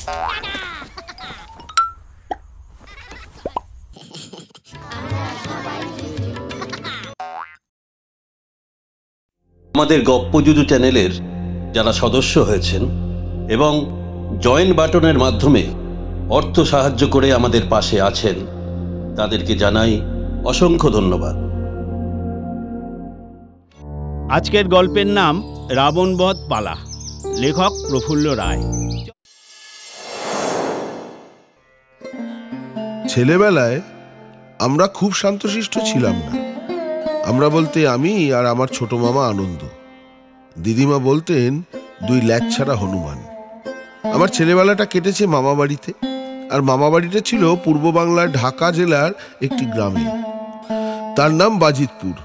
আমাদের গপ্পযুদু চ্যানেলের যারা সদস্য হয়েছেন এবং জয়েন বাটনের মাধ্যমে অর্থ সাহায্য করে আমাদের পাশে আছেন, তাদেরকে জানাই অসংখ্য ধন্যবাদ। আজকের গল্পের নাম রাবণবধ পালা, লেখক প্রফুল্ল রায়। ছেলেবেলায় আমরা খুব শান্তশিষ্ট ছিলাম না। আমরা বলতে আমি আর আমার ছোট মামা আনন্দ, দিদিমা বলতেন দুই ল্যাচছাড়া হনুমান। আমার ছেলেবেলাটা কেটেছে মামা বাড়িতে, আর মামা বাড়িটা ছিল পূর্ব বাংলার ঢাকা জেলার একটি গ্রামে। তার নাম বাজিতপুর।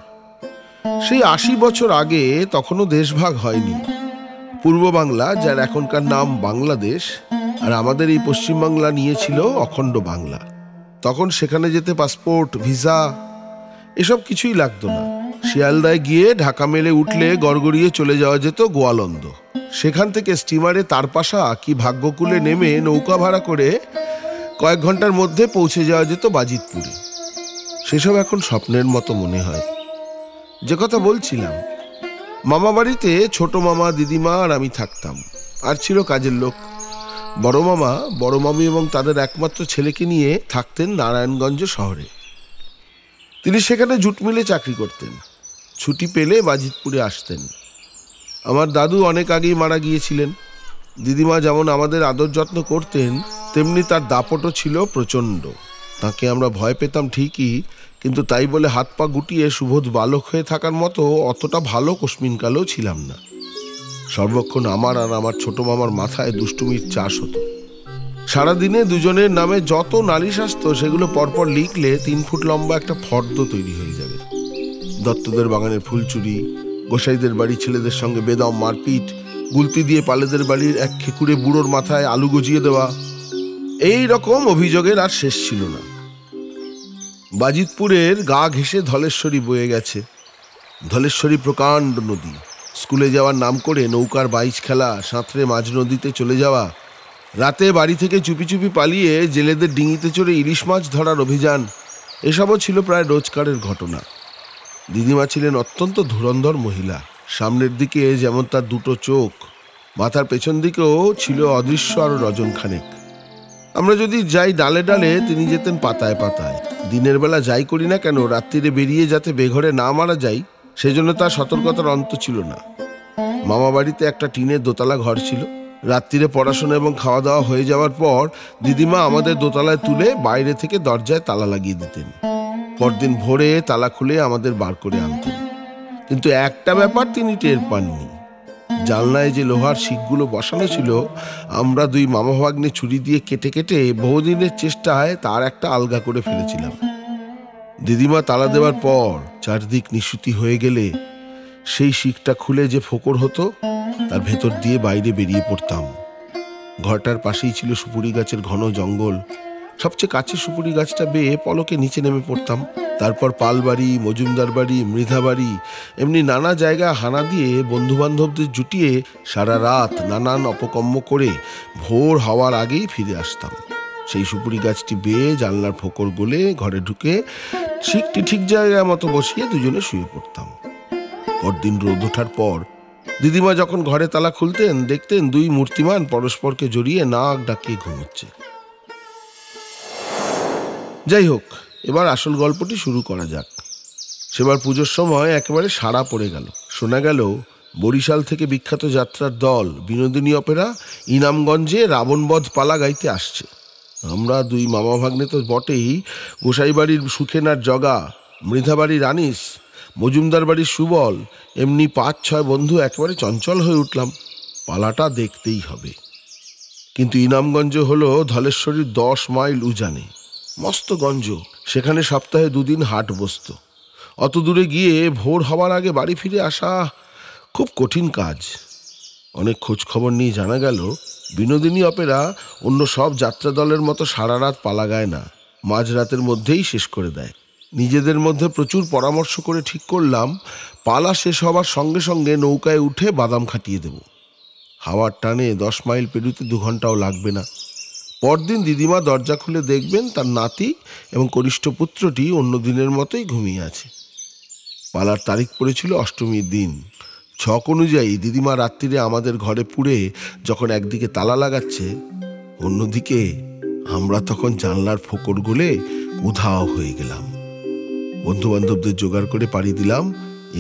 সেই ৮০ বছর আগে তখনও দেশভাগ হয়নি। পূর্ব বাংলা, যার এখনকার নাম বাংলাদেশ, আর আমাদের এই পশ্চিমবাংলা নিয়েছিল অখণ্ড বাংলা। তখন সেখানে যেতে পাসপোর্ট, ভিসা এসব কিছুই লাগতো না। শিয়ালদায় গিয়ে ঢাকা মেলে উঠলে গড়গড়িয়ে চলে যাওয়া যেত গোয়ালন্দ। সেখান থেকে স্টিমারে তারপাশা কি ভাগ্যকুলে নেমে নৌকা ভাড়া করে কয়েক ঘন্টার মধ্যে পৌঁছে যাওয়া যেত বাজিতপুরে। সেসব এখন স্বপ্নের মতো মনে হয়। যে কথা বলছিলাম, মামা বাড়িতে ছোট মামা, দিদিমা আর আমি থাকতাম, আর ছিল কাজের লোক। বড় মামা, বড় মামি এবং তাদের একমাত্র ছেলেকে নিয়ে থাকতেন নারায়ণগঞ্জ শহরে। তিনি সেখানে জুট মিলে চাকরি করতেন। ছুটি পেলে বাজিতপুরে আসতেন। আমার দাদু অনেক আগেই মারা গিয়েছিলেন। দিদিমা যেমন আমাদের আদর যত্ন করতেন, তেমনি তার দাপটও ছিল প্রচণ্ড। তাকে আমরা ভয় পেতাম ঠিকই, কিন্তু তাই বলে হাত পা গুটিয়ে সুবোধ বালক হয়ে থাকার মতো অতটা ভালো কোশমিনকালেও ছিলাম না। সর্বক্ষণ আমার আর আমার ছোট মামার মাথায় দুষ্টুমির চাষ হতো। সারাদিনে দুজনের নামে যত নালিশ আসতো সেগুলো পরপর লিখলে ৩ ফুট লম্বা একটা ফর্দ তৈরি হয়ে যাবে। দত্তদের বাগানের ফুল চুরি, গোসাইদের বাড়ি ছেলেদের সঙ্গে বেদম মারপিট, গুলতি দিয়ে পালেদের বাড়ির এক খেকুড়ে বুড়োর মাথায় আলু গজিয়ে দেওয়া, এই রকম অভিযোগের আর শেষ ছিল না। বাজিতপুরের গা ঘেঁষে ধলেশ্বরী বয়ে গেছে। ধলেশ্বরী প্রকাণ্ড নদী। স্কুলে যাওয়ার নাম করে নৌকার বাইচ খেলা, সাঁতরে মাঝ নদীতে চলে যাওয়া, রাতে বাড়ি থেকে চুপি চুপি পালিয়ে জেলেদের ডিঙিতে চড়ে ইলিশ মাছ ধরার অভিযান, এসবও ছিল প্রায় রোজকারের ঘটনা। দিদিমা ছিলেন অত্যন্ত ধুরন্ধর মহিলা। সামনের দিকে যেমন তার দুটো চোখ, মাথার পেছন দিকেও ছিল অদৃশ্য আরো রজনখানেক। আমরা যদি যাই ডালে ডালে, তিনি যেতেন পাতায় পাতায়। দিনের বেলা যাই করি না কেন, রাত্রিরে বেরিয়ে যাতে বেঘরে না মারা যাই, সেজন্য তার সতর্কতার অন্ত ছিল না। মামা বাড়িতে একটা টিনের দোতলা ঘর ছিল। রাত্রিরে পড়াশোনা এবং খাওয়া দাওয়া হয়ে যাওয়ার পর দিদিমা আমাদের দোতলায় তুলে বাইরে থেকে দরজায় তালা লাগিয়ে দিতেন। পরদিন ভোরে তালা খুলে আমাদের বার করে আনতেন। কিন্তু একটা ব্যাপার তিনি টের পাননি। জানলায় যে লোহার শিকগুলো বসানো ছিল, আমরা দুই মামা ভাগ্নে ছুরি দিয়ে কেটে কেটে বহুদিনের চেষ্টায় তার একটা আলগা করে ফেলেছিলাম। দিদিমা তালা দেওয়ার পর চারদিক নিশুতি হয়ে গেলে সেই শিকটা খুলে যে ফোকর হতো, তার ভেতর দিয়ে বাইরে বেরিয়ে পড়তাম। ঘরটার পাশেই ছিল সুপুরি গাছের ঘন জঙ্গল। সবচেয়ে কাছে সুপুরি গাছটা বেয়ে পলকে নিচে নেমে পড়তাম। তারপর পালবাড়ি, মজুমদার বাড়ি, মৃধা বাড়ি, এমনি নানা জায়গায় হানা দিয়ে বন্ধু বান্ধবদের জুটিয়ে সারা রাত নানান অপকর্ম করে ভোর হওয়ার আগেই ফিরে আসতাম। সেই সুপুরি গাছটি বেয়ে জানলার ফোকর গলে ঘরে ঢুকে শিকটি ঠিক জায়গায় মতো বসিয়ে দুজনে শুয়ে পড়তাম। পরদিন রোদ ওঠার পর দিদিমা যখন ঘরে তালা খুলতেন, দেখতেন দুই মূর্তিমান পরস্পরকে জড়িয়ে নাক ডাকিয়ে ঘুমোচ্ছে। যাই হোক, এবার আসল গল্পটি শুরু করা যাক। সেবার পুজোর সময় একেবারে সাড়া পড়ে গেল। শোনা গেল বরিশাল থেকে বিখ্যাত যাত্রার দল বিনোদিনী অপেরা ইনামগঞ্জে রাবণবধ পালা গাইতে আসছে। আমরা দুই মামা ভাগ্নে তো বটেই, গোসাই বাড়ির সুখেনার জগা, মৃধা বাড়ির আনিস, মজুমদার বাড়ির সুবল, এমনি ৫-৬ বন্ধু একেবারে চঞ্চল হয়ে উঠলাম। পালাটা দেখতেই হবে। কিন্তু ইনামগঞ্জ হলো ধলেশ্বরীর ১০ মাইল উজানে। মস্ত গঞ্জ। সেখানে সপ্তাহে ২ দিন হাট বসত। অত দূরে গিয়ে ভোর হওয়ার আগে বাড়ি ফিরে আসা খুব কঠিন কাজ। অনেক খোঁজ খবর নিয়ে জানা গেল বিনোদিনী অপেরা অন্য সব যাত্রা দলের মতো সারা রাত পালা গায় না, মাঝরাতের মধ্যেই শেষ করে দেয়। নিজেদের মধ্যে প্রচুর পরামর্শ করে ঠিক করলাম পালা শেষ হবার সঙ্গে সঙ্গে নৌকায় উঠে বাদাম খাটিয়ে দেব। হাওয়ার টানে ১০ মাইল পেরুতে ২ ঘন্টাও লাগবে না। পরদিন দিদিমা দরজা খুলে দেখবেন তার নাতি এবং কনিষ্ঠ পুত্রটি অন্য দিনের মতোই ঘুমিয়ে আছে। পালার তারিখ পড়েছিল অষ্টমীর দিন। ছক অনুযায়ী দিদিমা রাত্রিরে আমাদের ঘরে পুড়ে যখন একদিকে তালা লাগাচ্ছে, অন্যদিকে আমরা তখন জানলার ফোকর গলে উধাও হয়ে গেলাম। বন্ধু বান্ধবদের জোগাড় করে পাড়ি দিলাম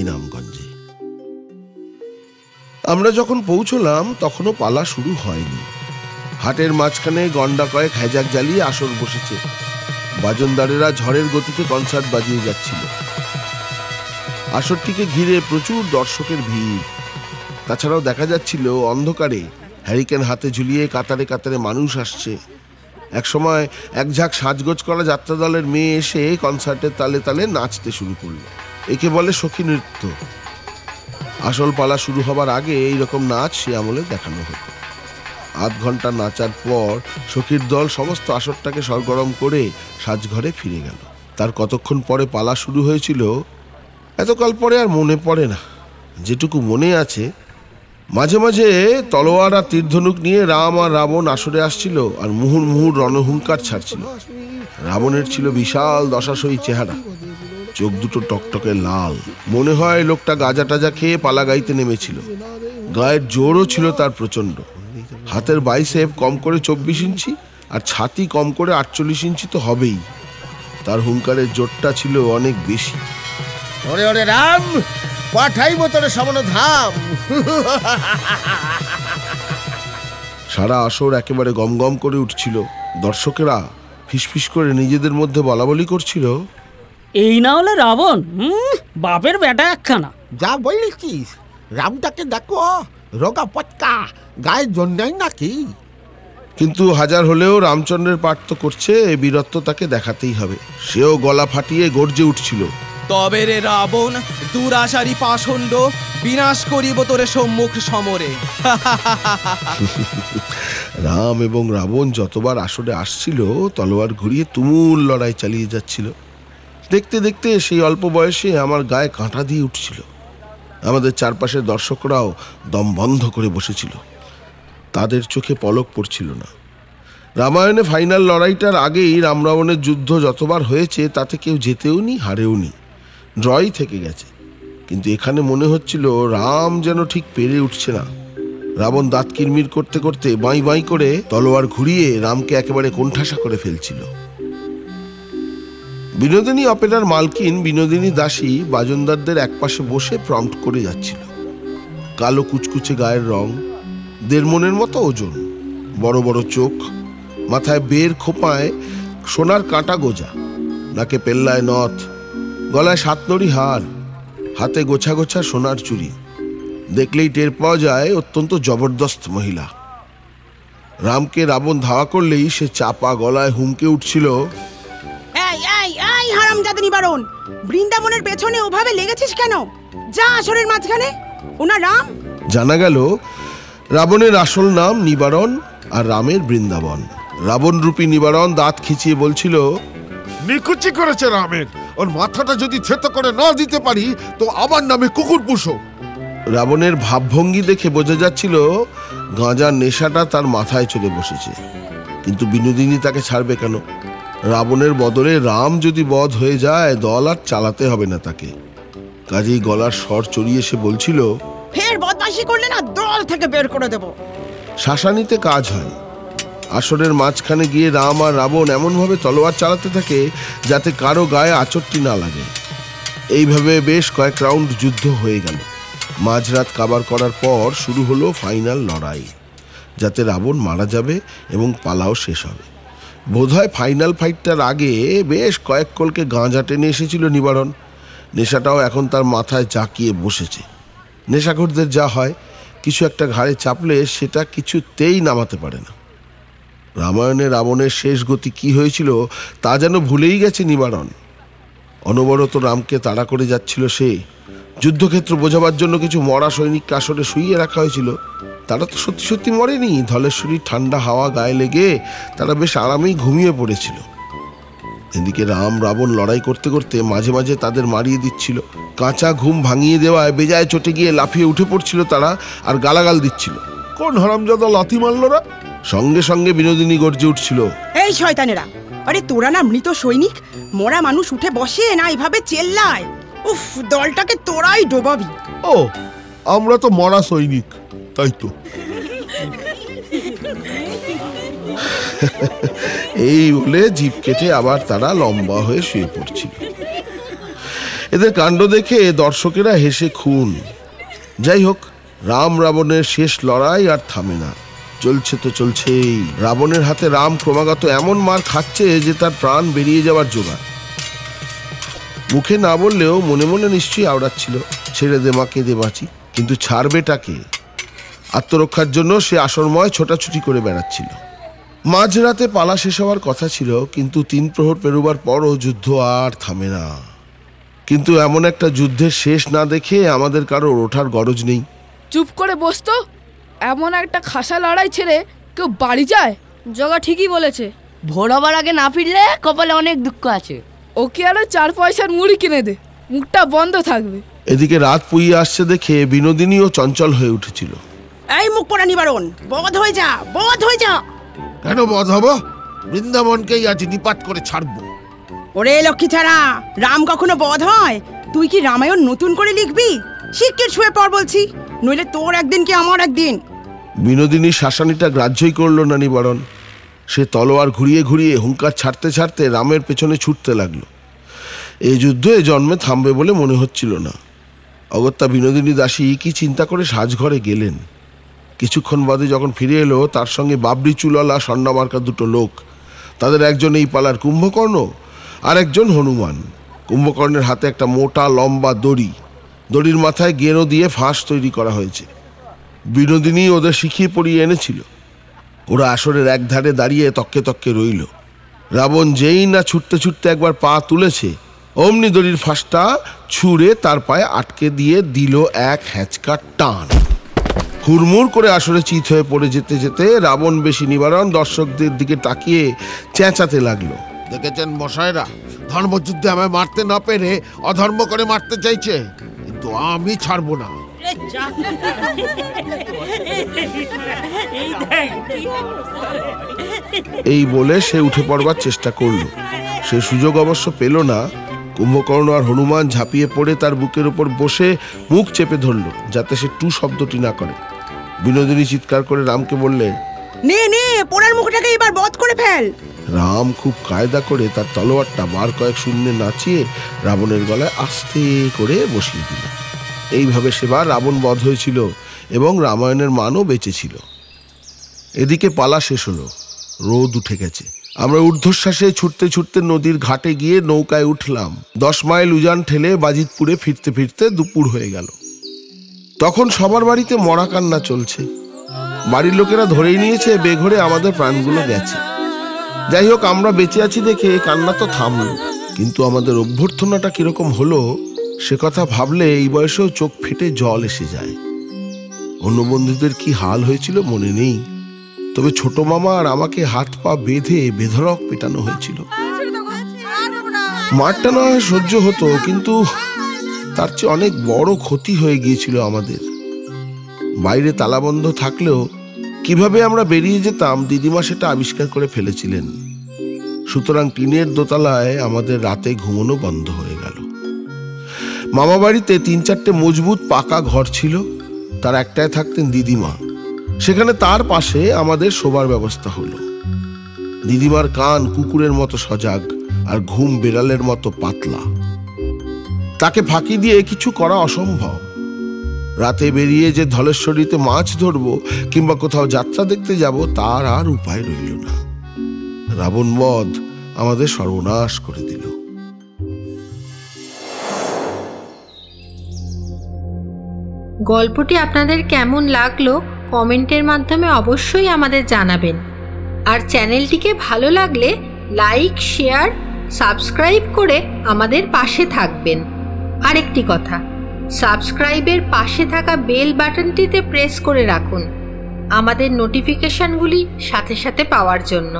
ইনামগঞ্জে। আমরা যখন পৌঁছলাম তখনও পালা শুরু হয়নি। হাটের মাঝখানে গন্ডা কয়েক হ্যাজাক জ্বালিয়ে আসর বসেছে। বাজনদারেরা ঝড়ের গতিতে কনসার্ট বাজিয়ে যাচ্ছিল। আসরটিকে ঘিরে প্রচুর দর্শকের ভিড়। তাছাড়াও দেখা যাচ্ছিল অন্ধকারে হ্যারিকেন হাতে ঝুলিয়ে কাতারে কাতারে মানুষ আসছে। একসময় এক ঝাঁক সাজগোজ করা যাত্রা দলের মেয়ে এসে কনসার্টের তালে তালে নাচতে শুরু করলো। একে বলে সখী নৃত্য। আসল পালা শুরু হবার আগে এইরকম নাচ সে আমলে দেখানো হতো। আধ ঘন্টা নাচার পর সখীর দল সমস্ত আসরটাকে সরগরম করে সাজঘরে ফিরে গেল। তার কতক্ষণ পরে পালা শুরু হয়েছিল এতকাল পরে আর মনে পড়ে না। যেটুকু মনে আছে, মাঝে মাঝে তলোয়ার আর তীরধনুক নিয়ে রাম আর রাবণ আসরে আসছিল আর মুহুর মুহুর রণহুঙ্কার ছাড়ছিল। রাবণের ছিল বিশাল দশাশয়ী চেহারা, চোখ দুটো টকটকে লাল। মনে হয় লোকটা গাঁজা টাজা খেয়ে পালা গাইতে নেমেছিল। গায়ের জোরও ছিল তার প্রচন্ড। হাতের বাইসেপ কম করে 24 ইঞ্চি আর ছাতি কম করে 48 ইঞ্চি তো হবেই। তার হুঙ্কারের জোরটা ছিল অনেক বেশি। ওরে ওরে রাম, পাঠাইব তোরে সামান্য ধাম। সারা আসর একেবারে গমগম করে উঠছিল। দর্শকেরা ফিসফিস করে নিজেদের মধ্যে বলাবলি করছিল, এই না হলে রাবণ, বাপের বেটা একখানা। যা বলেছিস, রামটাকে দেখো, রোগা পটকা, গায়ের জন্যই নাকি। কিন্তু হাজার হলেও রামচন্দ্রের পাঠ তো করছে, এই বীরত্ব তাকে দেখাতেই হবে। সেও গলা ফাটিয়ে গর্জে উঠছিল, তবে রে রাবণ, দুরাশারি পাষণ্ড, বিনাশ করিব তোরে সম্মুখ সমরে। রাম এবং রাবণ যতবার আসরে আসছিল তলোয়ার ঘুরিয়ে তুমুল লড়াই চালিয়ে যাচ্ছিল। দেখতে দেখতে সেই অল্প বয়সে আমার গায়ে কাঁটা দিয়ে উঠছিল। আমাদের চারপাশের দর্শকরাও দম বন্ধ করে বসেছিল। তাদের চোখে পলক পড়ছিল না। রামায়ণে ফাইনাল লড়াইটার আগেই রাম রাবণের যুদ্ধ যতবার হয়েছে তাতে কেউ জেতেও নি, হারেও নি, ড্রই থেকে গেছে। কিন্তু এখানে মনে হচ্ছিল রাম যেন ঠিক পেরে উঠছে না। রাবণ দাঁত কিরমির করতে করতে বাঁই বাঁই করে তলোয়ার ঘুরিয়ে রামকে একেবারে কোণঠাসা করে ফেলছিল। বিনোদিনী অপেরার মালকিন বিনোদিনী দাসী বাজনদারদের একপাশে বসে প্রম্পট করে যাচ্ছিল। কালো কুচকুচে গায়ের রং, 1.5 মণের মতো ওজন, বড় বড় চোখ, মাথায় বের খোপায় সোনার কাঁটা গোজা, নাকে পেল্লায় নথ, গলায় 7 নড়ি হার, হাতে গোছা গোছা সোনার চুড়ি। দেখলেই টের পাওয়া যায় অত্যন্ত জবরদস্ত মহিলা। রামকে রাবণ ধাওয়া করলেই সে চাপা গলায় হুমকে উঠছিল, হারামজাদা নিবারণ, বৃন্দাবনের পেছনে ওভাবে লেগেছিস কেন? যা আসরের মাঝখানে। ওনা রাম। জানা গেল রাবণের আসল নাম নিবারণ আর রামের বৃন্দাবন। রাবণ রূপী নিবারণ দাঁত খিচিয়ে বলছিল, নিকুচি করেছে রামের। ওর মাথাটা যদি থেতো করে না দিতে পারি তো আমার নামে কুকুর পুষো। রাবণের ভাবভঙ্গি দেখে বোঝা যাচ্ছিল গাঁজার নেশাটা তার মাথায় চলে বসেছে। কিন্তু বিনোদিনী তাকে ছাড়বে কেন? রাবণের বদলে রাম যদি বধ হয়ে যায়, দল আর চালাতে হবে না তাকে। কাজেই গলার স্বর চড়িয়ে সে বলছিল, ফের বদমাশি করলে না দল থেকে বের করে দেব। শাসানিতে কাজ হয়। আসরের মাঝখানে গিয়ে রাম আর রাবণ এমনভাবে তলোয়ার চালাতে থাকে যাতে কারো গায়ে আঁচড়টি না লাগে। এইভাবে বেশ কয়েক রাউন্ড যুদ্ধ হয়ে গেল। মাঝরাত কাবার করার পর শুরু হলো ফাইনাল লড়াই, যাতে রাবণ মারা যাবে এবং পালাও শেষ হবে। বোধহয় ফাইনাল ফাইটটার আগে বেশ কয়েক কলকে গাঁজা টেনে এসেছিল নিবারণ। নেশাটাও এখন তার মাথায় জাঁকিয়ে বসেছে। নেশাখোরদের যা হয়, কিছু একটা ঘাড়ে চাপলে সেটা কিছুতেই নামাতে পারে না। রামায়ণে রাবণের শেষ গতি কি হয়েছিল তা যেন ভুলেই গেছে নিবারণ। অনবরত রামকে তাড়া করে যাচ্ছিল সে। যুদ্ধক্ষেত্র বোঝাবার জন্য কিছু মরা সৈনিককে আসরে শুইয়ে রাখা হয়েছিল। তারা তো সত্যি সত্যি মরেনি। ধলেশ্বরীর ঠান্ডা হাওয়া গায়ে লেগে তারা বেশ আরামেই ঘুমিয়ে পড়েছিল। এদিকে রাম রাবণ লড়াই করতে করতে মাঝে মাঝে তাদের মারিয়ে দিচ্ছিল। কাঁচা ঘুম ভাঙিয়ে দেওয়ায় বেজায় চটে গিয়ে লাফিয়ে উঠে পড়ছিল তারা আর গালাগাল দিচ্ছিল, কোন হারামজাদা লাথি মারল রা? সঙ্গে সঙ্গে বিনোদিনী গর্জে উঠছিল, এই শয়তানেরা, আরে তোরা না মৃত সৈনিক? মরা মানুষ উঠে বসে না এইভাবে চেল্লায়। উফ, দলটাকে তোরাই ডোবাবি। ও, আমরা তো মরা সৈনিক, তাই তো। এই বলে জিভ কেটে আবার তারা লম্বা হয়ে শুয়ে পড়ছিল। এদের কাণ্ড দেখে দর্শকেরা হেসে খুন। যাই হোক, রাম রাবণের শেষ লড়াই আর থামে না, চলছে তো চলছেই। রাবণের হাতে রাম ক্রমাগত এমন মার খাচ্ছে যে তার প্রাণ বেরিয়ে যাওয়ার জোগাড়। মুখে না বললেও মনে মনে নিশ্চয়ই আওড়াচ্ছিল, ছেড়ে দে মা, কেঁদে বাঁচি। কিন্তু ছাড়বেটাকে? আত্মরক্ষার জন্য সে আসরময় ছোটাছুটি করে বেড়াচ্ছিল। মাঝরাতে পালা শেষ হওয়ার কথা ছিল, কিন্তু 3 প্রহর পেরোবার পরও যুদ্ধ আর থামে না। কিন্তু এমন একটা যুদ্ধের শেষ না দেখে আমাদের কারোর ওঠার গরজ নেই। চুপ করে বসতো, এমন একটা খাসা লড়াই ছেড়ে কেউ বাড়ি যায়? জগা ঠিকই বলেছে, ভোর হবার আগে না ফিরলে কপালে অনেক দুঃখ আছে। ওকে আরো 4 পয়সার মুড়ি কিনে দে, মুখটা বন্ধ থাকবে। এদিকে রাত পুইয়ে আসছে দেখে বিনোদিনীও চঞ্চল হয়ে উঠেছিল। এই মুখ পড়া নিবারণ, বধ হয়ে যা, বধ হয়ে যা। কেন বধ হব? বৃন্দাবনকেই আজ নিপাত করে ছাড়বো। ওরে লক্ষ্মী ছাড়া, রাম কখনো বধ হয়? তুই কি রামায়ণ নতুন করে লিখবি? শিগগির শুয়ে পড় বলছি, নইলে তোর একদিন কি আমার একদিন। বিনোদিনীর শাসানিটা গ্রাহ্যই করল না নিবারণ। সে তলোয়ার ঘুরিয়ে ঘুরিয়ে হুঙ্কার ছাড়তে ছাড়তে রামের পেছনে ছুটতে লাগলো। এই যুদ্ধ এ জন্মে থামবে বলে মনে হচ্ছিল না। অগত্যা বিনোদিনী দাসী কি চিন্তা করে সাজঘরে গেলেন। কিছুক্ষণ বাদে যখন ফিরে এলো, তার সঙ্গে বাবরি চুলওয়ালা স্বর্ণমার্কা 2 লোক। তাদের একজন এই পালার কুম্ভকর্ণ, আর একজন হনুমান। কুম্ভকর্ণের হাতে একটা মোটা লম্বা দড়ি, দড়ির মাথায় গেরো দিয়ে ফাঁস তৈরি করা হয়েছে। বিনোদিনী ওদের শিখিয়ে পড়িয়ে এনেছিল। ওরা আসরের এক ধারে দাঁড়িয়ে তককে তককে রইল। রাবণ যেই না ছুটতে ছুটতে একবার পা তুলেছে, অমনি দড়ির ফাঁসটা ছুঁড়ে তার পায়ে আটকে দিয়ে দিল এক হ্যাঁচকা টান। হুড়মুড় করে আসরে চিত হয়ে পড়ে যেতে যেতে রাবণ বেশি নিবারণ দর্শকদের দিকে তাকিয়ে চেঁচাতে লাগলো, দেখেছেন মশাইরা, ধর্মযুদ্ধে আমায় মারতে না পেরে অধর্ম করে মারতে চাইছে, কিন্তু আমি ছাড়বো না। এই বলে সে উঠে পড়বার চেষ্টা করল। সে সুযোগ অবশ্য পেল না। কুম্ভকর্ণ আর হনুমান ঝাঁপিয়ে পড়ে তার বুকের উপর বসে মুখ চেপে ধরল, যাতে সে টু শব্দটি না করে। বিনোদিনী চিৎকার করে রামকে বললে, নে নে, পোড়ার মুখটাকে এবার বধ করে ফেল। রাম খুব কায়দা করে তার তলোয়ারটা বার কয়েক শূন্যে নাচিয়ে রাবণের গলায় আস্তে করে বসিয়ে দিল। এইভাবে সেবার রাবণ বধ হয়েছিল এবং রামায়ণের মানও বেঁচেছিল। এদিকে পালা শেষ হলো, রোদ উঠে গেছে। আমরা ঊর্ধ্বশ্বাসে ছুটতে ছুটতে নদীর ঘাটে গিয়ে নৌকায় উঠলাম। 10 মাইল উজান ঠেলে বাজিতপুরে ফিরতে ফিরতে দুপুর হয়ে গেল। তখন সবার বাড়িতে মরা কান্না চলছে। বাড়ির লোকেরা ধরেই নিয়েছে বেঘরে আমাদের প্রাণগুলো গেছে। যাই হোক, আমরা বেঁচে আছি দেখে কান্না তো থামলো, কিন্তু আমাদের অভ্যর্থনাটা কিরকম হলো সে কথা ভাবলে এই বয়সেও চোখ ফেটে জল এসে যায়। অন্য বন্ধুদের কি হাল হয়েছিল মনে নেই, তবে ছোট মামা আর আমাকে হাত পা বেঁধে বেধড়ক পেটানো হয়েছিল। মারটা না হয় সহ্য হতো, কিন্তু তার চেয়ে অনেক বড় ক্ষতি হয়ে গিয়েছিল আমাদের। বাইরে তালাবন্ধ থাকলেও কিভাবে আমরা বেরিয়ে যেতাম দিদিমা সেটা আবিষ্কার করে ফেলেছিলেন। সুতরাং টিনের দোতলায় আমাদের রাতে ঘুমানো বন্ধ হয়ে গেল। মামা বাড়িতে 3-4টে মজবুত পাকা ঘর ছিল, তার একটায় থাকতেন দিদিমা। সেখানে তার পাশে আমাদের শোবার ব্যবস্থা হলো। দিদিমার কান কুকুরের মতো সজাগ আর ঘুম বেড়ালের মতো পাতলা। তাকে ফাঁকি দিয়ে কিছু করা অসম্ভব। রাতে বেরিয়ে যে ধলেশ্বরীতে মাছ ধরবো কিংবা কোথাও যাত্রা দেখতে যাব তার আর উপায় রইল না। রাবণ বধ আমাদের সর্বনাশ করে দিল। গল্পটি আপনাদের কেমন লাগলো কমেন্টের মাধ্যমে অবশ্যই আমাদের জানাবেন। আর চ্যানেলটিকে ভালো লাগলে লাইক, শেয়ার, সাবস্ক্রাইব করে আমাদের পাশে থাকবেন। আরেকটি কথা, সাবস্ক্রাইবের পাশে থাকা বেল বাটনটিতে প্রেস করে রাখুন আমাদের নোটিফিকেশনগুলি সাথে সাথে পাওয়ার জন্য।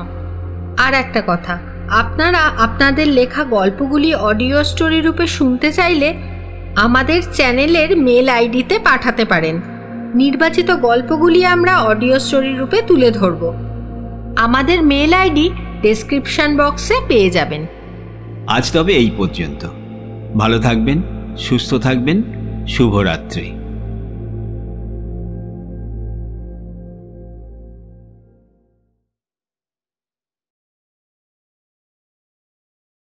আর একটা কথা, আপনারা আপনাদের লেখা গল্পগুলি অডিও স্টোরি রূপে শুনতে চাইলে আমাদের চ্যানেলের মেল আইডিতে পাঠাতে পারেন। নির্বাচিত গল্পগুলি আমরা অডিও স্টোরি রূপে তুলে ধরব। আমাদের মেল আইডি ডেসক্রিপশন বক্সে পেয়ে যাবেন। আজ তবে এই পর্যন্ত। ভালো থাকবেন, সুস্থ থাকবেন। শুভরাত্রি।